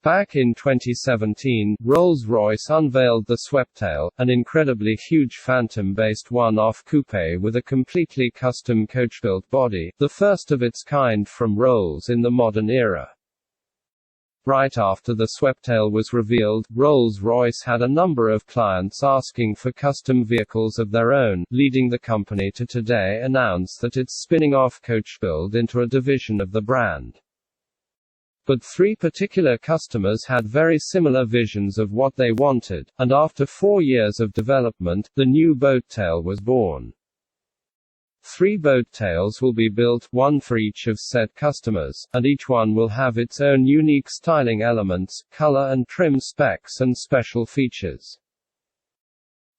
Back in 2017, Rolls-Royce unveiled the Sweptail, an incredibly huge Phantom-based one-off coupe with a completely custom coach-built body, the first of its kind from Rolls in the modern era. Right after the Sweptail was revealed, Rolls-Royce had a number of clients asking for custom vehicles of their own, leading the company to today announce that it's spinning off coach-build into a division of the brand. But three particular customers had very similar visions of what they wanted, and after 4 years of development, the new boattail was born. 3 boattails will be built, one for each of said customers, and each one will have its own unique styling elements, color and trim specs and special features.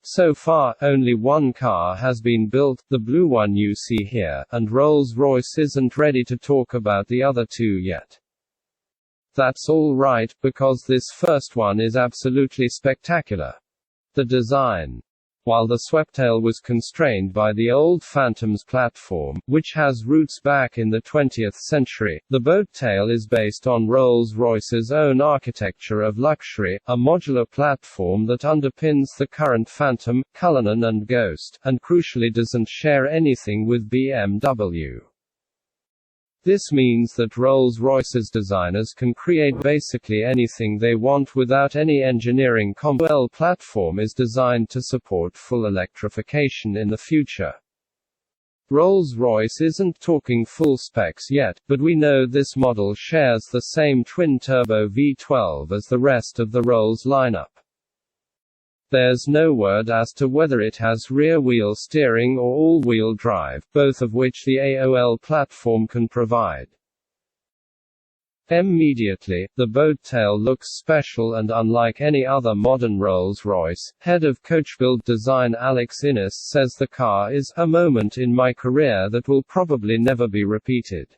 So far, only one car has been built, the blue one you see here, and Rolls-Royce isn't ready to talk about the other 2 yet. That's all right, because this first one is absolutely spectacular. The design. While the Sweptail was constrained by the old Phantom's platform, which has roots back in the 20th century, the boattail is based on Rolls-Royce's own architecture of luxury, a modular platform that underpins the current Phantom, Cullinan and Ghost, and crucially doesn't share anything with BMW. This means that Rolls-Royce's designers can create basically anything they want without any engineering combo. The platform is designed to support full electrification in the future. Rolls-Royce isn't talking full specs yet, but we know this model shares the same twin-turbo V12 as the rest of the Rolls lineup. There's no word as to whether it has rear-wheel steering or all-wheel drive, both of which the AOL platform can provide. Immediately, the boattail looks special and unlike any other modern Rolls-Royce. Head of coachbuild design Alex Innes says the car is a moment in my career that will probably never be repeated.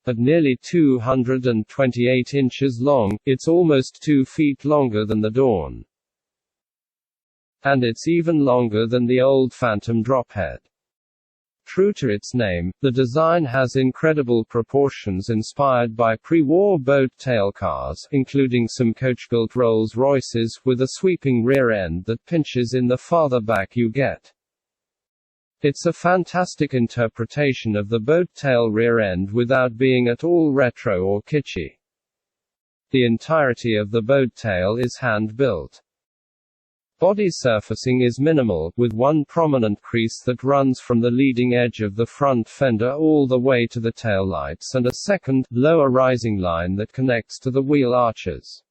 At nearly 228 inches long, it's almost 2 feet longer than the Dawn. And it's even longer than the old Phantom drophead. True to its name, the design has incredible proportions inspired by pre-war boat-tail cars, including some coach-built Rolls-Royces, with a sweeping rear end that pinches in the farther back you get. It's a fantastic interpretation of the boat-tail rear end without being at all retro or kitschy. The entirety of the boat-tail is hand-built. Body surfacing is minimal, with one prominent crease that runs from the leading edge of the front fender all the way to the taillights and a second, lower rising line that connects to the wheel arches.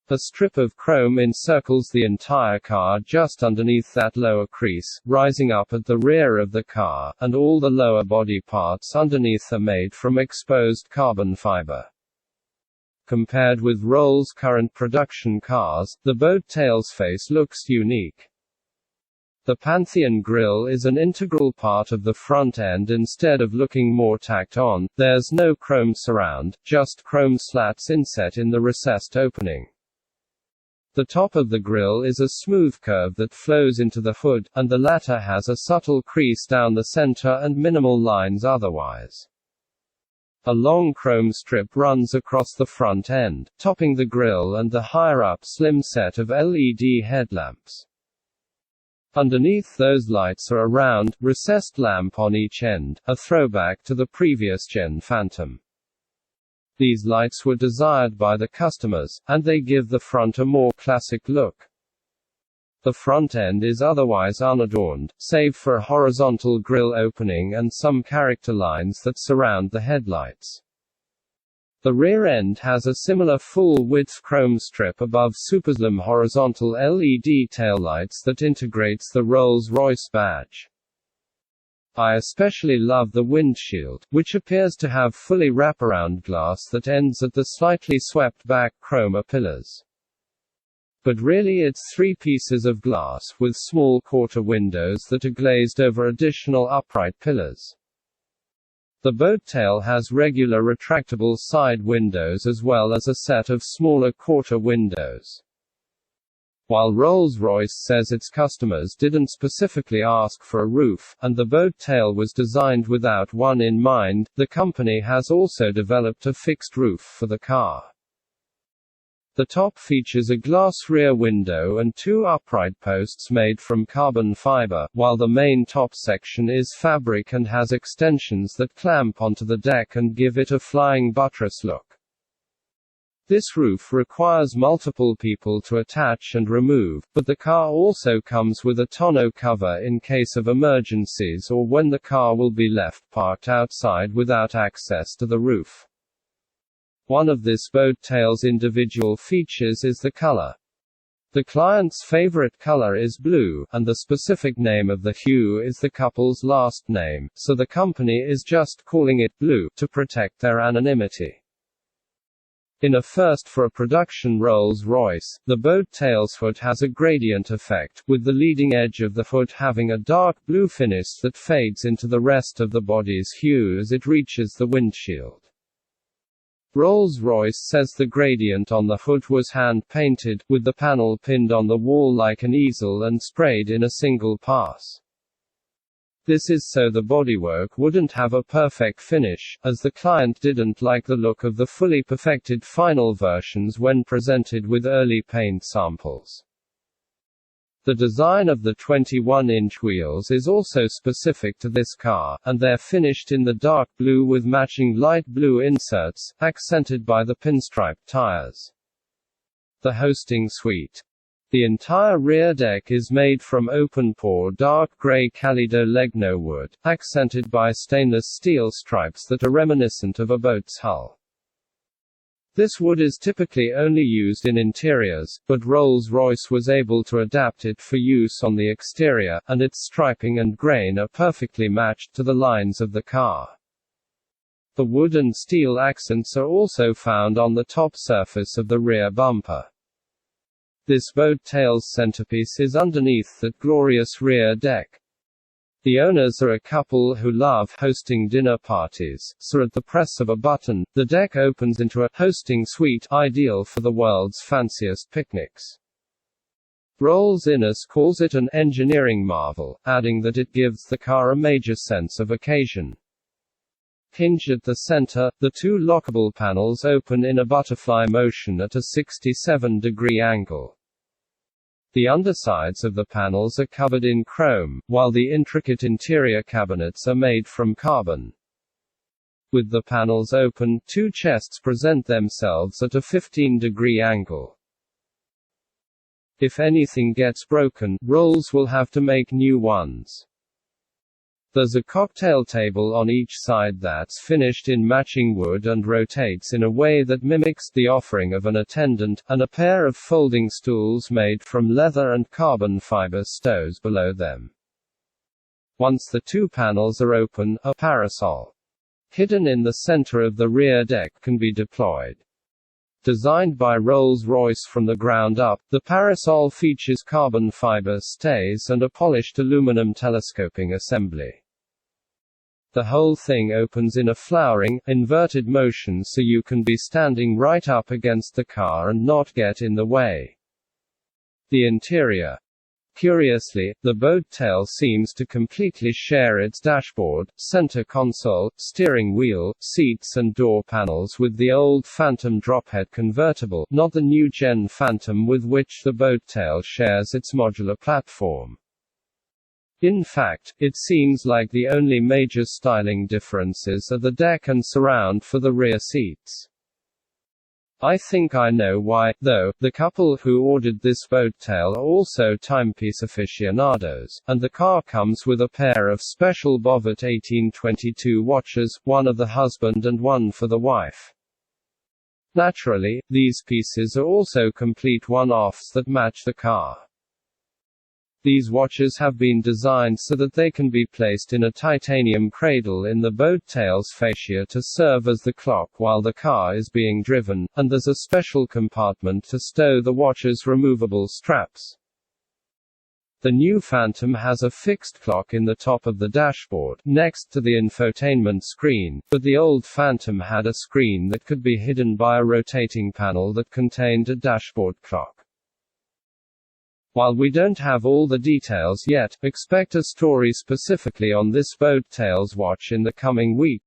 A strip of chrome encircles the entire car just underneath that lower crease, rising up at the rear of the car, and all the lower body parts underneath are made from exposed carbon fiber. Compared with Rolls' current production cars, the boattail's face looks unique. The Pantheon grille is an integral part of the front end. Instead of looking more tacked on, there's no chrome surround, just chrome slats inset in the recessed opening. The top of the grille is a smooth curve that flows into the hood, and the latter has a subtle crease down the center and minimal lines otherwise. A long chrome strip runs across the front end, topping the grille and the higher-up slim set of LED headlamps. Underneath those lights are a round, recessed lamp on each end, a throwback to the previous gen Phantom. These lights were desired by the customers, and they give the front a more classic look. The front end is otherwise unadorned, save for a horizontal grille opening and some character lines that surround the headlights. The rear end has a similar full-width chrome strip above superslim horizontal LED taillights that integrates the Rolls-Royce badge. I especially love the windshield, which appears to have fully wraparound glass that ends at the slightly swept-back chroma pillars. But really it's 3 pieces of glass, with small quarter windows that are glazed over additional upright pillars. The boattail has regular retractable side windows as well as a set of smaller quarter windows. While Rolls-Royce says its customers didn't specifically ask for a roof, and the boattail was designed without one in mind, the company has also developed a fixed roof for the car. The top features a glass rear window and two upright posts made from carbon fiber, while the main top section is fabric and has extensions that clamp onto the deck and give it a flying buttress look. This roof requires multiple people to attach and remove, but the car also comes with a tonneau cover in case of emergencies or when the car will be left parked outside without access to the roof. One of this boat tail's individual features is the color. The client's favorite color is blue, and the specific name of the hue is the couple's last name, so the company is just calling it blue to protect their anonymity. In a first for a production Rolls Royce, the boat tail's hood has a gradient effect, with the leading edge of the hood having a dark blue finish that fades into the rest of the body's hue as it reaches the windshield. Rolls Royce says the gradient on the hood was hand-painted, with the panel pinned on the wall like an easel and sprayed in a single pass. This is so the bodywork wouldn't have a perfect finish, as the client didn't like the look of the fully perfected final versions when presented with early paint samples. The design of the 21-inch wheels is also specific to this car, and they're finished in the dark blue with matching light blue inserts, accented by the pinstripe tires. The hosting suite. The entire rear deck is made from open-pore dark gray Calido-Legno wood, accented by stainless steel stripes that are reminiscent of a boat's hull. This wood is typically only used in interiors, but Rolls-Royce was able to adapt it for use on the exterior, and its striping and grain are perfectly matched to the lines of the car. The wood and steel accents are also found on the top surface of the rear bumper. This boat tail's centerpiece is underneath that glorious rear deck. The owners are a couple who love hosting dinner parties, so at the press of a button, the deck opens into a hosting suite ideal for the world's fanciest picnics. Rolls-Royce calls it an engineering marvel, adding that it gives the car a major sense of occasion. Hinged at the center, the two lockable panels open in a butterfly motion at a 67-degree angle. The undersides of the panels are covered in chrome, while the intricate interior cabinets are made from carbon. With the panels open, two chests present themselves at a 15-degree angle. If anything gets broken, Rolls will have to make new ones. There's a cocktail table on each side that's finished in matching wood and rotates in a way that mimics the offering of an attendant, and a pair of folding stools made from leather and carbon fiber stows below them. Once the two panels are open, a parasol hidden in the center of the rear deck can be deployed. Designed by Rolls-Royce from the ground up, the parasol features carbon fiber stays and a polished aluminum telescoping assembly. The whole thing opens in a flowering, inverted motion so you can be standing right up against the car and not get in the way. The interior. Curiously, the boat tail seems to completely share its dashboard, center console, steering wheel, seats and door panels with the old Phantom drophead convertible, not the new-gen Phantom with which the boat tail shares its modular platform. In fact, it seems like the only major styling differences are the deck and surround for the rear seats. I think I know why, though. The couple who ordered this boat tail are also timepiece aficionados, and the car comes with a pair of special Bovat 1822 watches, one of the husband and one for the wife. Naturally, these pieces are also complete one-offs that match the car. These watches have been designed so that they can be placed in a titanium cradle in the boat tail's fascia to serve as the clock while the car is being driven, and there's a special compartment to stow the watch's removable straps. The new Phantom has a fixed clock in the top of the dashboard, next to the infotainment screen, but the old Phantom had a screen that could be hidden by a rotating panel that contained a dashboard clock. While we don't have all the details yet, expect a story specifically on this boat tail's watch in the coming week.